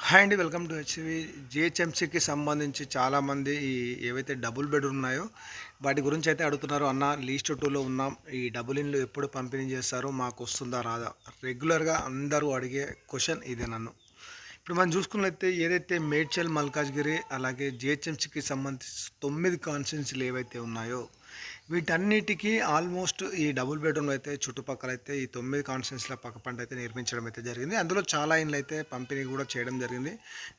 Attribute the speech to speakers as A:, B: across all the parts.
A: Hi అండి. Welcome to జిహెచ్ఎంసీకి సంబంధించి చాలామంది ఏవైతే డబుల్ బెడ్ ఉన్నాయో వాటి గురించి అయితే అడుగుతున్నారు. అన్న లీస్ట్ 2లో ఉన్నాం, ఈ డబుల్ ఇన్లు ఎప్పుడు పంపిణీ చేస్తారు, మాకు వస్తుందా రాదా? రెగ్యులర్గా అందరూ అడిగే క్వశ్చన్ ఇదే నన్ను. ఇప్పుడు మనం చూసుకున్నట్లయితే ఏదైతే మేడ్చల్, మల్కాజ్గిరి అలాగే జిహెచ్ఎంసీకి సంబంధించి 9 కాన్స్టిట్యున్సీలు ఏవైతే ఉన్నాయో వీటన్నిటికీ ఆల్మోస్ట్ ఈ డబుల్ బెడ్రూమ్లు అయితే చుట్టుపక్కల అయితే ఈ 9 కాన్స్టిట్యున్సీల పక్కపంట అయితే నిర్మించడం అయితే జరిగింది. అందులో చాలా ఇండ్లు అయితే పంపిణీ కూడా చేయడం జరిగింది.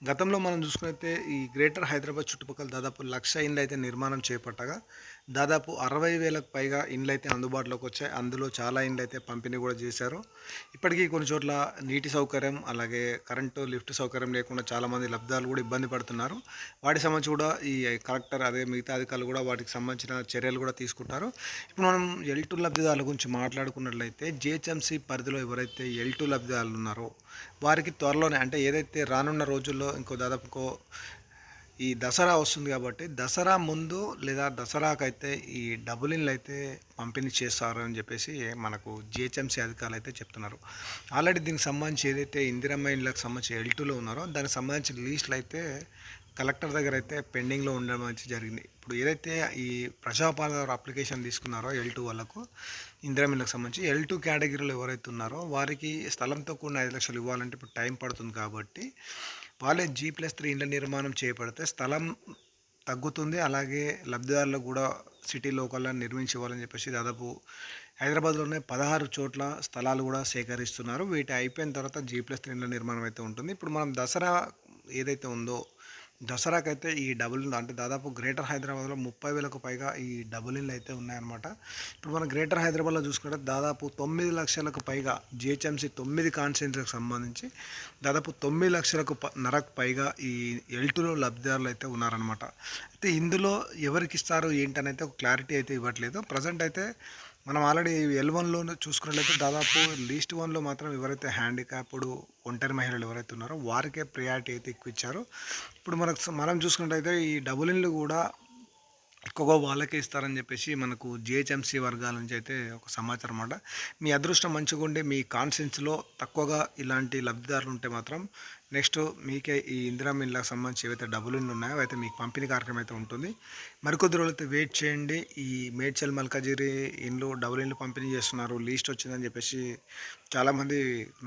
A: గతంలో మనం చూసుకున్నైతే ఈ గ్రేటర్ హైదరాబాద్ చుట్టుపక్కల దాదాపు 1,00,000 ఇండ్లు అయితే నిర్మాణం చేపట్టగా దాదాపు 60,000కు పైగా ఇండ్లు అయితే అందుబాటులోకి వచ్చాయి. అందులో చాలా ఇండ్లు అయితే పంపిణీ కూడా చేశారు. ఇప్పటికీ కొన్ని చోట్ల నీటి సౌకర్యం అలాగే కరెంటు లిఫ్ట్ సౌకర్యం లేకుండా చాలామంది లబ్ధిదారులు కూడా ఇబ్బంది పడుతున్నారు. వాటికి సంబంధించి కూడా ఈ కలెక్టర్ అదే మిగతా అధికారులు కూడా వాటికి సంబంధించిన చర్యలు కూడా తీసుకుంటారు. ఇప్పుడు మనం L2 లబ్ధిదారుల గురించి మాట్లాడుకున్నట్లయితే జిహెచ్ఎంసీ పరిధిలో ఎవరైతే L2 లబ్ధిదారులు ఉన్నారో వారికి త్వరలోనే, అంటే ఏదైతే రానున్న రోజుల్లో దాదాపు ఈ దసరా వస్తుంది కాబట్టి దసరా ముందు లేదా దసరాకైతే ఈ డబుల్ ఇన్లు అయితే పంపిణీ చేస్తారు అని చెప్పేసి మనకు జిహెచ్ఎంసీ అధికారులు అయితే చెప్తున్నారు. ఆల్రెడీ దీనికి సంబంధించి ఏదైతే ఇందిరమ్మ ఇండ్లకు సంబంధించి L2లో ఉన్నారో దానికి సంబంధించిన లీస్టులు అయితే కలెక్టర్ దగ్గర అయితే పెండింగ్లో ఉండడం అయితే జరిగింది. ఇప్పుడు ఏదైతే ఈ ప్రజాపాలన అప్లికేషన్ తీసుకున్నారో L2 వాళ్ళకు ఇందిరమ్మ ఇళ్ళకి సంబంధించి L2 కేటగిరీలో ఎవరైతే ఉన్నారో వారికి స్థలంతో కూడిన 5 లక్షలు ఇవ్వాలంటే ఇప్పుడు టైం పడుతుంది కాబట్టి వాళ్ళే G+3 ఇండ్ల నిర్మాణం చేపడితే స్థలం తగ్గుతుంది. అలాగే లబ్ధిదారులకు కూడా సిటీ లోకల్లో నిర్మించి ఇవ్వాలని చెప్పేసి దాదాపు హైదరాబాద్లోనే 16 చోట్ల స్థలాలు కూడా సేకరిస్తున్నారు. వీటి అయిపోయిన తర్వాత G+3 ఇండ్ల నిర్మాణం అయితే ఉంటుంది. ఇప్పుడు మనం దసరా ఏదైతే ఉందో దసరాకైతే ఈ డబుల్ ఇన్లు అంటే దాదాపు గ్రేటర్ హైదరాబాద్లో 30,000కు పైగా ఈ డబుల్ ఇన్లు అయితే ఉన్నాయన్నమాట. ఇప్పుడు మనం గ్రేటర్ హైదరాబాద్లో చూసుకుంటే దాదాపు 9 లక్షలకు పైగా జిహెచ్ఎంసీ 9 కాన్స్టిట్యున్సీలకు సంబంధించి దాదాపు 9 లక్షలకు నరకు పైగా ఈ L2లో లబ్ధిదారులు అయితే ఉన్నారనమాట. అయితే ఇందులో ఎవరికి ఇస్తారు ఏంటనైతే ఒక క్లారిటీ అయితే ఇవ్వట్లేదు. ప్రజెంట్ అయితే మనం ఆల్రెడీ L1లో చూసుకున్నట్లయితే దాదాపు లీస్ట్ 1లో మాత్రం ఎవరైతే హ్యాండిక్యాప్డ్ ఒంటరి మహిళలు ఎవరైతే ఉన్నారో వారికే ప్రియారిటీ అయితే ఎక్కువ ఇచ్చారు. ఇప్పుడు మనం చూసుకున్నట్టయితే ఈ డబుల్ ఇన్లు కూడా ఎక్కువగా వాళ్ళకే ఇస్తారని చెప్పేసి మనకు జిహెచ్ఎంసీ వర్గాల నుంచి అయితే ఒక సమాచారం అన్నమాట. మీ అదృష్టం మంచిగా ఉండి మీ కాన్స్టిట్యున్సీలో తక్కువగా ఇలాంటి లబ్ధిదారులు ఉంటే మాత్రం నెక్స్ట్ మీకే ఈ ఇందిరమ్మ ఇళ్ళకి సంబంధించి ఏవైతే డబుల్ ఇన్లు ఉన్నాయో అయితే మీకు పంపిణీ కార్యక్రమం అయితే ఉంటుంది. మరికొద్ది రోజులు అయితే వెయిట్ చేయండి. ఈ మేడ్చల్, మల్కాజిగిరి ఇండ్లు డబుల్ ఇన్లు పంపిణీ చేస్తున్నారు, లీస్ట్ వచ్చిందని చెప్పేసి చాలామంది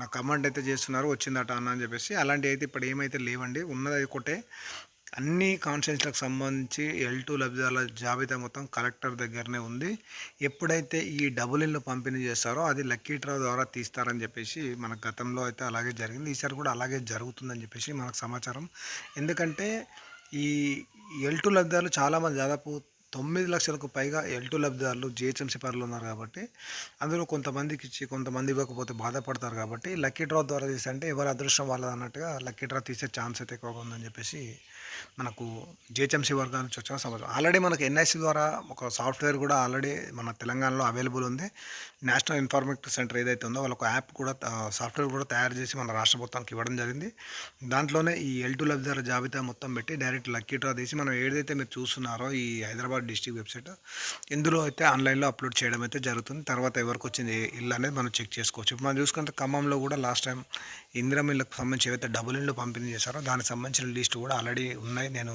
A: నాకు కమెంట్ అయితే చేస్తున్నారు, వచ్చిందట అన్న అని చెప్పేసి. అలాంటివి అయితే ఇప్పుడు ఏమైతే లేవండి. ఉన్నది ఒకటే, అన్ని కాన్స్టిట్యున్సీలకు సంబంధించి L2 లబ్ధిదారుల జాబితా మొత్తం కలెక్టర్ దగ్గరనే ఉంది. ఎప్పుడైతే ఈ డబుల్ ఇన్లు పంపిణీ చేస్తారో అది లక్కీ డ్రా ద్వారా తీస్తారని చెప్పేసి మన గతంలో అయితే అలాగే జరిగింది. ఈసారి కూడా అలాగే జరుగుతుందని చెప్పేసి మనకు సమాచారం. ఎందుకంటే ఈ L2 లబ్ధిదారులు చాలామంది దాదాపు 9 లక్షలకు పైగా L2 లబ్ధిదారులు జిహెచ్ఎంసీ పరిధిలో ఉన్నారు కాబట్టి అందులో కొంతమందికి ఇచ్చి కొంతమంది ఇవ్వకపోతే బాధపడతారు కాబట్టి లక్కీ డ్రా ద్వారా తీస్తే ఎవరి అదృష్టం వాళ్ళది అన్నట్టుగా లక్కీ డ్రా తీసే ఛాన్స్ అయితే ఎక్కువగా ఉందని చెప్పేసి మనకు జిహెచ్ఎంసీ వర్గాల నుంచి వచ్చిన సమాచారం. ఆల్రెడీ మనకు NIC ద్వారా ఒక సాఫ్ట్వేర్ కూడా ఆల్రెడీ మన తెలంగాణలో అవైలబుల్ ఉంది. నేషనల్ ఇన్ఫర్మేటివ్ సెంటర్ ఏదైతే ఉందో వాళ్ళకు యాప్ కూడా సాఫ్ట్వేర్ కూడా తయారు చేసి మన రాష్ట్ర ప్రభుత్వానికి ఇవ్వడం జరిగింది. దాంట్లోనే ఈ L2 లబ్ధిదారుల జాబితా మొత్తం పెట్టి డైరెక్ట్ లక్కీ డ్రా తీసి మనం ఏదైతే మీరు చూస్తున్నారో ఈ హైదరాబాద్ డిస్ట్రిక్ట్ వెబ్సైట్ ఇందులో అయితే ఆన్లైన్లో అప్లోడ్ చేయడం అయితే జరుగుతుంది. తర్వాత ఎవరికి వచ్చింది ఇల్లు అనేది మనం చెక్ చేసుకోవచ్చు. ఇప్పుడు మనం చూసుకుంటే ఖమ్మంలో కూడా లాస్ట్ టైం ఇందిరమ్మ ఇళ్ళకు సంబంధించి ఏవైతే డబుల్ ఇన్లు పంపిణీ చేశారో దానికి సంబంధించిన లిస్ట్ కూడా ఆల్రెడీ ఉన్నాయి. నేను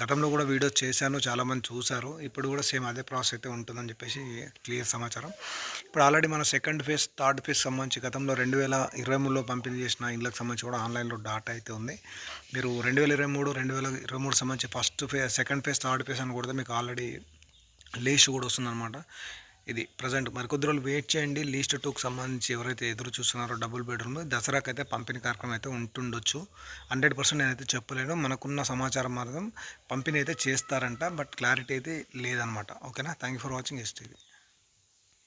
A: గతంలో కూడా వీడియోస్ చేశాను, చాలామంది చూశారు. ఇప్పుడు కూడా సేమ్ అదే ప్రాసెస్ అయితే ఉంటుందని చెప్పేసి క్లియర్ సమాచారం. ఇప్పుడు ఆల్రెడీ మన సెకండ్ ఫేజ్, థర్డ్ ఫేజ్ సంబంధించి గతంలో 2023లో పంపిణీ చేసిన ఇళ్ళకి సంబంధించి కూడా ఆన్లైన్లో డాటా అయితే ఉంది. మీరు 2023 సంబంధించి first phase, second phase, third phase అని కూడా మీకు ఆల్రెడీ లీస్ట్ కూడా వస్తుందన్నమాట. ఇది ప్రజెంట్ మరికొద్ది రోజులు వెయిట్ చేయండి. లీస్ట్ 2కు సంబంధించి ఎవరైతే ఎదురు చూస్తున్నారో డబుల్ బెడ్రూమ్ దసరాకి అయితే పంపిణీ కార్యక్రమం అయితే ఉంటుండొచ్చు. 100% నేనైతే చెప్పలేను. మనకున్న సమాచారం మాత్రం పంపిణీ అయితే చేస్తారంట, బట్ క్లారిటీ అయితే లేదనమాట. ఓకేనా? Thank you for watching STV.